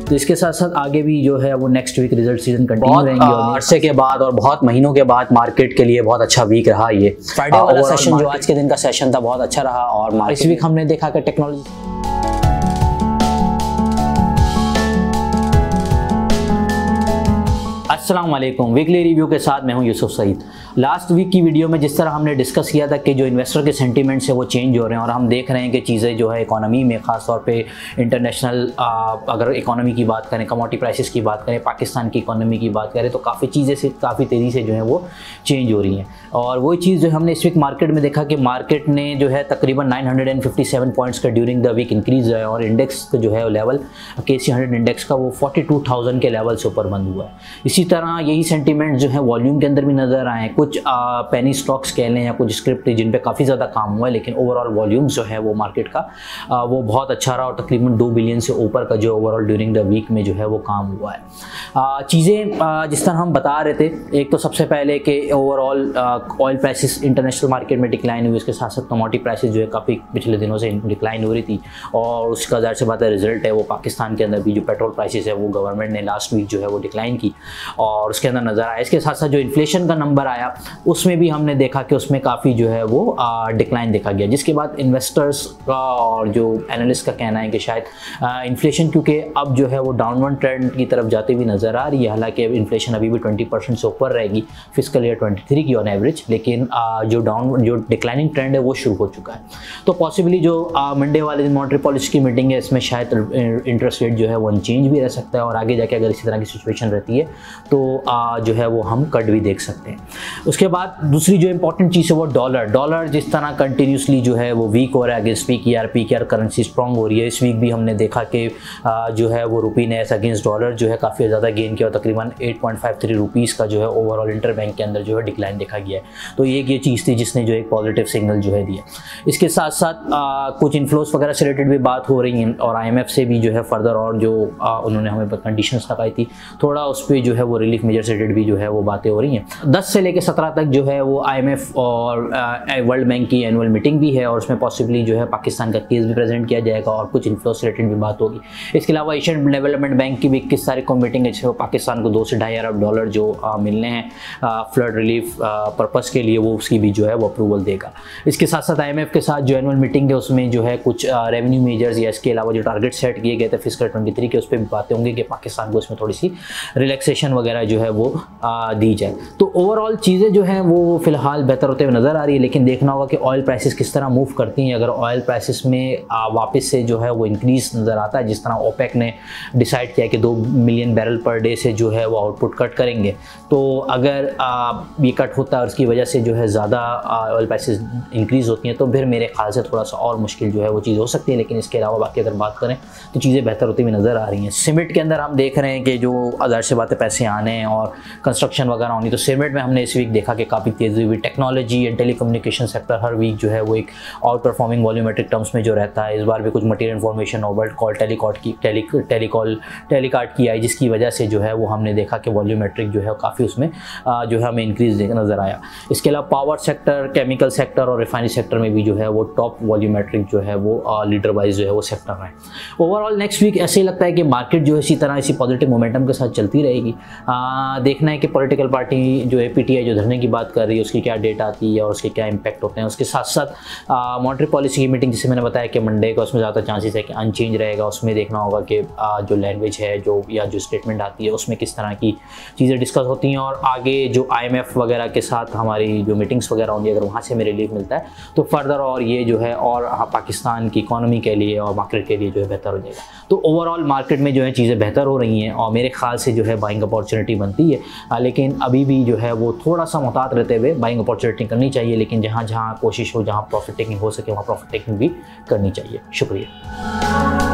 तो इसके साथ साथ आगे भी जो है वो next week result season continue रहेंगे और अरसे के बाद और बहुत महीनों के बाद मार्केट के लिए बहुत अच्छा वीक रहा ये फ्राइडे वाला सेशन जो आज के दिन का सेशन था बहुत अच्छा रहा। और इस वीक हमने देखा कि टेक्नोलॉजी अस्सलाम वालेकुम, वीकली रिव्यू के साथ मैं हूं यूसुफ सईद। लास्ट वीक की वीडियो में जिस तरह हमने डिस्कस किया था कि जो इन्वेस्टर के सेंटीमेंट्स है वो चेंज हो रहे हैं और हम देख रहे हैं कि चीज़ें जो है इकोनॉमी में ख़ास तौर पे इंटरनेशनल अगर इकोनॉमी की बात करें, कमोडिटी प्राइसेस की बात करें, पाकिस्तान की इकोनॉमी की बात करें तो काफ़ी चीज़ें से काफ़ी तेज़ी से जो है वो चेंज हो रही हैं। और वही चीज़ जो हमने इस वीक मार्केट में देखा कि मार्केट ने जो है तकरीबन 957 पॉइंट्स का ड्यूरिंग द वीक इंक्रीज़ है और इंडेक्स का जो है लेवल KC 100 इंडेक्स का वो 42,000 के लेवल से ऊपर बंद हुआ है। इसी तरह यही सेंटीमेंट जो है वॉल्यूम के अंदर भी नज़र आए। कुछ पेनी स्टॉक्स कह लें या कुछ स्क्रिप्ट जिन पे काफ़ी ज़्यादा काम हुआ है, लेकिन ओवरऑल वॉल्यूम्स जो है वो मार्केट का वो बहुत अच्छा रहा और तकरीबन 2 बिलियन से ऊपर का जो ओवरऑल ड्यूरिंग द वीक में जो है वो काम हुआ है। चीज़ें जिस तरह हम बता रहे थे, एक तो सबसे पहले कि overall oil prices international market में डिक्लाइन हुई, उसके साथ साथ कमोडिटी प्राइसेस जो है काफ़ी पिछले दिनों से डिक्लाइन हो रही थी और उसका ज़ाहिर सी बात है रिजल्ट है वो पाकिस्तान के अंदर भी जो पेट्रोल प्राइसेस है वो गवर्नमेंट ने लास्ट वीक जो है वो डिक्लाइन की और उसके अंदर नज़र आया। इसके साथ साथ जो इन्फ्लेशन का नंबर आया उसमें भी हमने देखा कि उसमें काफ़ी जो है वो डिक्लाइन देखा गया, जिसके बाद इन्वेस्टर्स का और जो एनालिस्ट का कहना है कि शायद इन्फ्लेशन क्योंकि अब जो है वो डाउनवर्ड ट्रेंड की तरफ जाती हुई नज़र आ रही है। हालांकि इन्फ्लेशन अभी भी 20% से ऊपर रहेगी फिस्कल ईयर 23 की ऑन एवरेज, लेकिन जो डिक्लाइनिंग ट्रेंड है वो शुरू हो चुका है। तो पॉसिबली जो मंडे वाले दिन मॉनेटरी पॉलिसी की मीटिंग है इसमें शायद इंटरेस्ट रेट जो है वो अनचेंज भी रह सकता है और आगे जाके अगर इसी तरह की सिचुएशन रहती है तो जो है वो हम कट भी देख सकते हैं। उसके बाद दूसरी जो इंपॉर्टेंट चीज़ है वो डॉलर जिस तरह कंटिन्यूसली जो है वो वीक हो रहा है अगेंस्ट पीकेआर करेंसी स्ट्रॉन्ग हो रही है। इस वीक भी हमने देखा कि जो है वो रुपी ने अगेंस्ट डॉलर जो है काफ़ी ज़्यादा गेन किया और तकरीबन 8.53 रुपीज़ का जो है ओवरऑल इंटर बैंक के अंदर जो है डिक्लाइन देखा गया है। तो ये चीज़ थी जिसने जो एक पॉजिटिव सिग्नल जो है दिया। इसके साथ साथ कुछ इन्फ्लोस वगैरह से रिलेटेड भी बात हो रही है और IMF से भी जो है फर्दर और जो उन्होंने हमें कंडीशंस लगाई थी थोड़ा उस पर जो है वो रिलीफ मेजर से रिलेटेड भी जो है वो बातें हो रही हैं। 10 से लेकर 17 तक जो है वो IMF और वर्ल्ड बैंक की एनुअल मीटिंग भी है और उसमें पॉसिबली जो है पाकिस्तान का केस भी प्रेजेंट किया जाएगा और कुछ इन्फ्लो से रिलेटेड भी बात होगी। इसके अलावा एशियन डेवलपमेंट बैंक की भी 21 तारीख को मीटिंग है जिसमें पाकिस्तान को 2 से $2.5 अरब जो मिलने हैं फ्लड रिलीफ पर्पज़ के लिए, वो उसकी भी जो है वो अप्रूवल देगा। इसके साथ साथ IMF के साथ जो एनुअल मीटिंग है उसमें जो है कुछ रेवेन्यू मेजर्स या इसके अलावा जो टारगेट सेट किए गए थे फिस्कल 23 के उस पर भी बातें होंगी कि पाकिस्तान को इसमें थोड़ी सी रिलैक्सेशन वगैरह जो है वो दी जाए। तो ओवरऑल चीज़ें जो हैं वो फ़िलहाल बेहतर होते हुए नज़र आ रही है, लेकिन देखना होगा कि ऑयल प्राइसेस किस तरह मूव करती हैं। अगर ऑयल प्राइसेस में वापस से जो है वो इंक्रीज़ नज़र आता है, जिस तरह OPEC ने डिसाइड किया कि 2 मिलियन बैरल पर डे से जो है वो आउटपुट कट करेंगे, तो अगर ये कट होता है और उसकी वजह से जो है ज़्यादा ऑयल प्राइसेस इंक्रीज़ होती हैं तो फिर मेरे ख्याल से थोड़ा सा और मुश्किल जो है वो चीज़ हो सकती है। लेकिन इसके अलावा बाकी अगर बात करें तो चीज़ें बेहतर होती हुई नज़र आ रही हैं। सीमेंट के अंदर हम देख रहे हैं कि जो ज़ाहिर सी बातें पैसे आने हैं और कंस्ट्रक्शन वगैरह होनी, तो सीमेंट में हमने इस वीक देखा कि काफ़ी तेज़ी हुई। टेक्नोलॉजी एंड टेलीकम्युनिकेशन सेक्टर हर वीक जो है वो एक आउट परफॉर्मिंग वॉल्यूमेट्रिक टर्म्स में जो रहता है। इस बार भी कुछ मटीरियल इन्फॉर्मेशन और वर्ल्ड कॉल टेलीकार्ड की आई, जिसकी वजह से जो है वो हमने देखा कि वॉल्यूमेट्रिक जो है काफ़ी उसमें जो है हमें इंक्रीज नज़र आया। इसके अलावा पावर सेक्टर, केमिकल सेक्टर और रिफाइनरी सेक्टर में भी जो है वो टॉप वॉल्यूमेट्रिक जो है वो लीडर वाइज जो है वो सेक्टर रहे। ओवरऑल नेक्स्ट वीक ऐसे ही लगता है कि मार्केट जो है इसी तरह इसी पॉजिटिव मोमेंटम के साथ चलती रहेगी। देखना है कि पॉलिटिकल पार्टी जो है PTI जो धरने की बात कर रही है उसकी क्या डेट आती है और उसके क्या इंपैक्ट होते हैं। उसके साथ साथ मॉनेटरी पॉलिसी की मीटिंग जिसे मैंने बताया कि मंडे का, उसमें ज़्यादा चांसेस है कि अनचेंज रहेगा। उसमें देखना होगा कि जो लैंग्वेज है जो या जो स्टेटमेंट आती है उसमें किस तरह की चीज़ें डिस्कस होती हैं और आगे जो IMF वगैरह के साथ हमारी जो मीटिंग्स वगैरह होंगी अगर वहाँ से हमें रिलीफ मिलता है तो फर्दर और ये जो है और पाकिस्तान की इकॉनमी के लिए और मार्केट के लिए जो है बेहतर हो जाएगा। तो ओवरऑल मार्केट में जो है चीज़ें बेहतर हो रही हैं और मेरे ख्याल से जो है बाइंग अपॉर्चुनिटी बनती है, लेकिन अभी भी जो है वो थोड़ा सा मुहतात रहते हुए बाइंग अपॉर्चुनिटी करनी चाहिए। लेकिन जहाँ जहाँ कोशिश हो, जहाँ प्रॉफिट टेकिंग हो सके वहाँ प्रॉफिट टेकिंग भी करनी चाहिए। शुक्रिया।